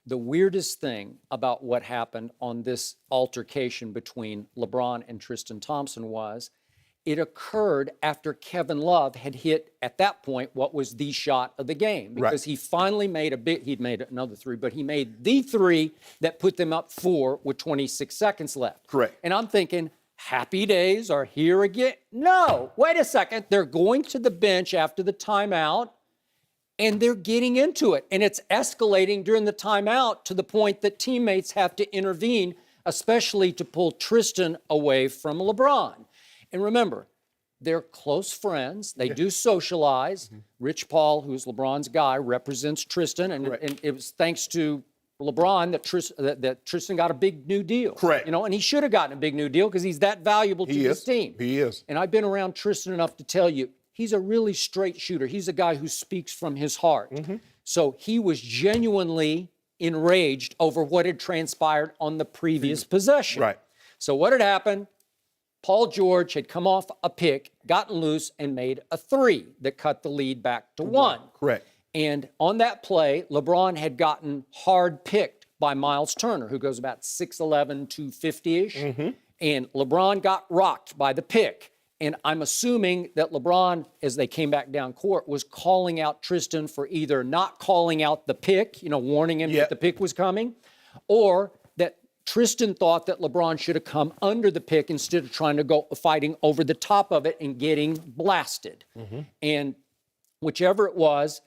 The weirdest thing about what happened on this altercation between LeBron and Tristan Thompson was it occurred after Kevin Love had hit, at that point, what was the shot of the game. Because he finally made he'd made another three, but he made the three that put them up 4 with 26 seconds left. Correct. And I'm thinking, happy days are here again. No, wait a second. They're going to the bench after the timeout, and they're getting into it. And it's escalating during the timeout to the point that teammates have to intervene, especially to pull Tristan away from LeBron. And remember, they're close friends. They do socialize. Rich Paul, who's LeBron's guy, represents Tristan. And, and it was thanks to LeBron that Tristan got a big new deal. Correct. You know, and he should have gotten a big new deal because he's that valuable to his team. He is. And I've been around Tristan enough to tell you, he's a really straight shooter. He's a guy who speaks from his heart. So he was genuinely enraged over what had transpired on the previous possession. Right. So what had happened? Paul George had come off a pick, gotten loose, and made a three that cut the lead back to 1. Correct. And on that play, LeBron had gotten hard picked by Miles Turner, who goes about 6'11", 250-ish. And LeBron got rocked by the pick. And I'm assuming that LeBron, as they came back down court, was calling out Tristan for either not calling out the pick, you know, warning him that the pick was coming, or that Tristan thought that LeBron should have come under the pick instead of trying to go fighting over the top of it and getting blasted. And whichever it was,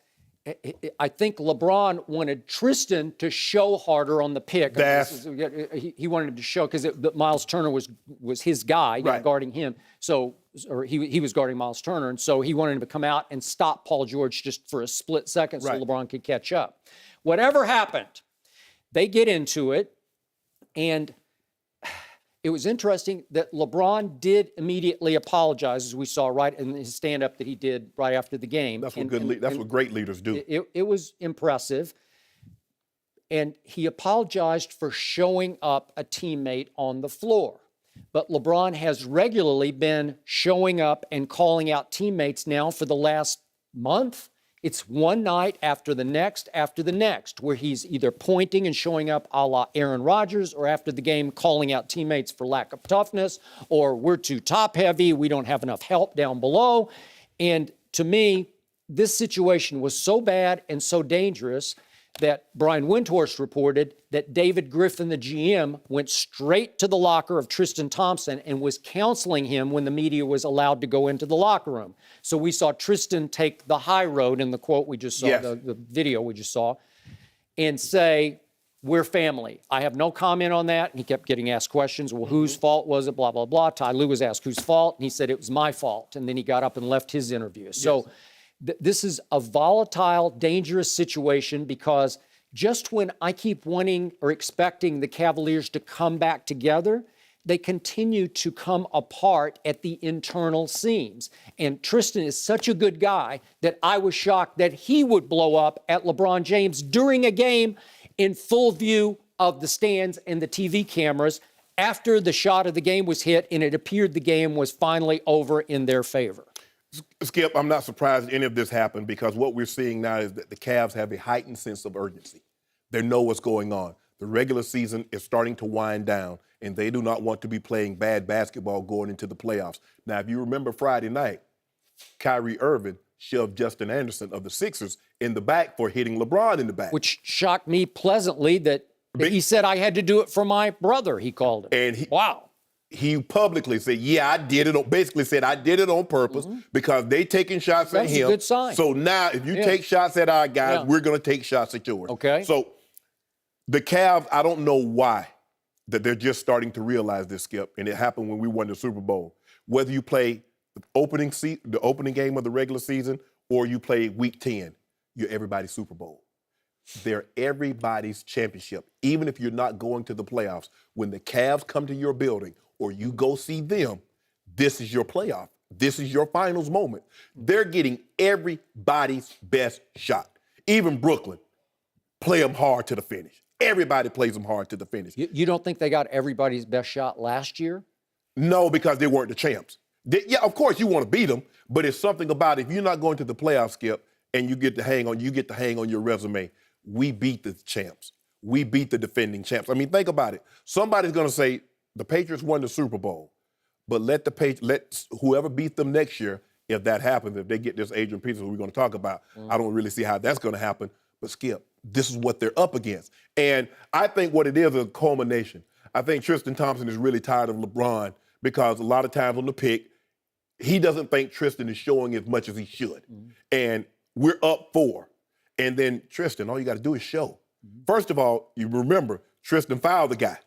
I think LeBron wanted Tristan to show harder on the pick. He wanted him to show because Miles Turner was his guy, you know, guarding him. So, or he was guarding Miles Turner, and so he wanted him to come out and stop Paul George just for a split second so LeBron could catch up. Whatever happened, they get into it, and it was interesting that LeBron did immediately apologize, as we saw right in his stand-up that he did right after the game. That's what that's what great leaders do. It was impressive. And he apologized for showing up a teammate on the floor. But LeBron has regularly been showing up and calling out teammates now for the last month. It's one night after the next, where he's either pointing and showing up a la Aaron Rodgers, or after the game calling out teammates for lack of toughness, or we're too top heavy, we don't have enough help down below. And to me, this situation was so bad and so dangerous that Brian Windhorst reported that David Griffin, the GM, went straight to the locker of Tristan Thompson and was counseling him when the media was allowed to go into the locker room. So we saw Tristan take the high road in the quote we just saw, the video we just saw, and say, we're family. I have no comment on that. And he kept getting asked questions. Well, whose fault was it? Blah, blah, blah. Ty Lue was asked whose fault, and he said it was my fault. And then he got up and left his interview. So this is a volatile, dangerous situation because just when I keep wanting or expecting the Cavaliers to come back together, they continue to come apart at the internal seams. And Tristan is such a good guy that I was shocked that he would blow up at LeBron James during a game in full view of the stands and the TV cameras after the shot of the game was hit and it appeared the game was finally over in their favor. Skip, I'm not surprised any of this happened because what we're seeing now is that the Cavs have a heightened sense of urgency. They know what's going on. The regular season is starting to wind down, and they do not want to be playing bad basketball going into the playoffs. Now, if you remember Friday night, Kyrie Irving shoved Justin Anderson of the Sixers in the back for hitting LeBron in the back. Which shocked me pleasantly that he said I had to do it for my brother, he called it. And wow. He publicly said, yeah, I did it. Basically said, I did it on purpose because they taking shots at him. That's a good sign. So now if you take shots at our guys, we're going to take shots at yours. Okay. So the Cavs, I don't know why that they're just starting to realize this, Skip, and it happened when we won the Super Bowl. Whether you play the opening game of the regular season or you play Week 10, you're everybody's Super Bowl. They're everybody's championship. Even if you're not going to the playoffs, when the Cavs come to your building or you go see them, this is your playoff. This is your finals moment. They're getting everybody's best shot. Even Brooklyn, play them hard to the finish. Everybody plays them hard to the finish. You don't think they got everybody's best shot last year? No, because they weren't the champs. Yeah, of course you want to beat them, but it's something about if you're not going to the playoffs, Skip, and you get to hang on your resume, we beat the champs. we beat the defending champs. I mean, think about it. Somebody's going to say the Patriots won the Super Bowl, but let whoever beat them next year, if that happens, if they get this Adrian Peterson we're going to talk about, I don't really see how that's going to happen. But Skip, this is what they're up against. And I think what it is a culmination. I think Tristan Thompson is really tired of LeBron because a lot of times on the pick, he doesn't think Tristan is showing as much as he should. And we're up 4. And then Tristan, all you got to do is show. First of all, you remember, Tristan fouled the guy.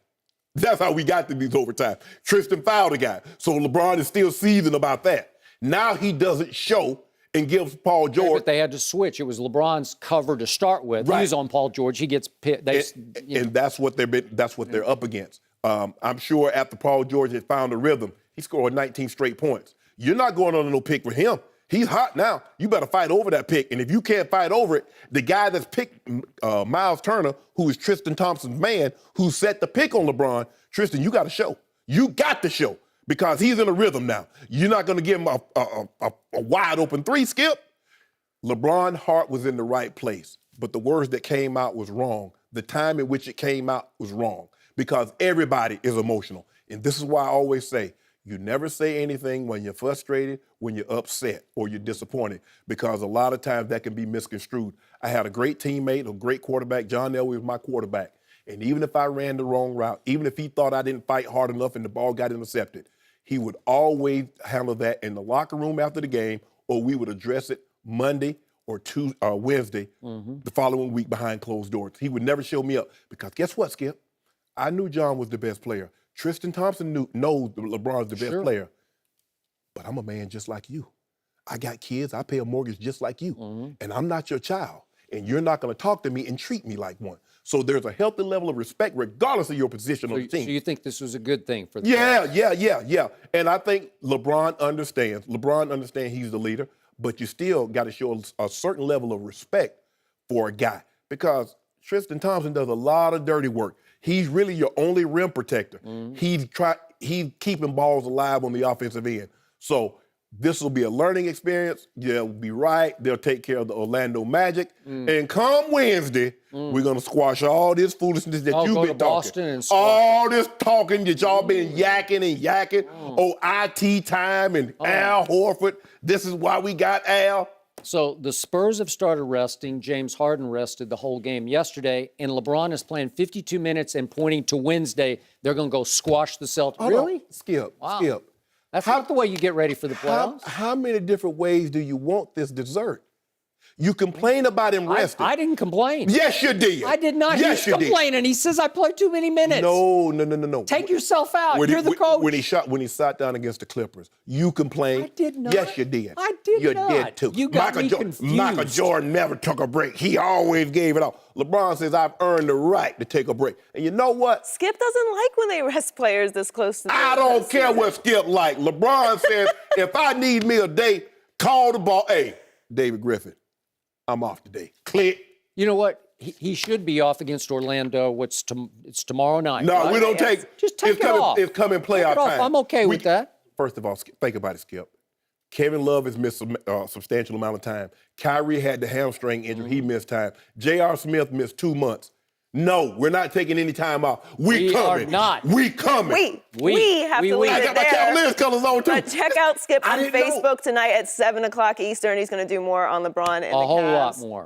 That's how we got to these overtime. Tristan fouled the guy. So LeBron is still seething about that. Now he doesn't show and gives Paul George. But they had to switch. It was LeBron's cover to start with. Right. He was on Paul George. He gets picked. And that's what they're up against. I'm sure after Paul George had found a rhythm, he scored 19 straight points. You're not going on no pick for him. He's hot now. You better fight over that pick. And if you can't fight over it, the guy that's picked Miles Turner, who is Tristan Thompson's man, who set the pick on LeBron, Tristan, you got to show. You got to show. Because he's in a rhythm now. You're not going to give him a wide open 3, Skip. LeBron's heart was in the right place, but the words that came out was wrong. The time in which it came out was wrong because everybody is emotional. And this is why I always say, you never say anything when you're frustrated, when you're upset, or you're disappointed, because a lot of times that can be misconstrued. I had a great teammate, a great quarterback. John Elway was my quarterback. And even if I ran the wrong route, even if he thought I didn't fight hard enough and the ball got intercepted, he would always handle that in the locker room after the game, or we would address it Monday or Wednesday, the following week behind closed doors. He would never show me up because guess what, Skip? I knew John was the best player. Tristan Thompson knows LeBron's the best player, but I'm a man just like you. I got kids. I pay a mortgage just like you, and I'm not your child, and you're not going to talk to me and treat me like one. So there's a healthy level of respect regardless of your position on the team. So you think this was a good thing for the Yeah. And I think LeBron understands. LeBron understands he's the leader, but you still got to show a certain level of respect for a guy because Tristan Thompson does a lot of dirty work. He's really your only rim protector. He's keeping balls alive on the offensive end. So this will be a learning experience. They'll be right. They'll take care of the Orlando Magic. And come Wednesday, we're going to squash all this foolishness that you've been talking. Boston and all this talking that y'all been yakking. IT time and Al Horford. This is why we got Al. So the Spurs have started resting. James Harden rested the whole game yesterday, and LeBron is playing 52 minutes and pointing to Wednesday. They're going to go squash the Celtics. Really? Skip. That's not the way you get ready for the playoffs. How many different ways do you want this dessert? You complain about him resting. I didn't complain. Yes, you did. I did not. Yes, He's complaining. He says I played too many minutes. No. Take yourself out. You're the coach. When he sat down against the Clippers, you complained. I did not. Yes, you did. I did not. You did too. You got me confused. Michael Jordan never took a break. He always gave it all. LeBron says I've earned the right to take a break. And you know what? Skip doesn't like when they rest players this close to the I don't care what Skip like. LeBron says if I need me a day, call the ball. Hey, David Griffin. I'm off today. Click. You know what? He should be off against Orlando. It's tomorrow night. No, right? We don't take. Just take it off. It's coming playoff time. I'm okay with that. First of all, think about it, Skip. Kevin Love has missed a substantial amount of time. Kyrie had the hamstring injury. He missed time. J.R. Smith missed 2 months. No, we're not taking any time off. We coming. Are not. We coming. We have to leave I it got my there. Cavaliers colors on too. But check out Skip on Facebook tonight at 7 o'clock Eastern. He's going to do more on LeBron and the Cavs. A whole lot more.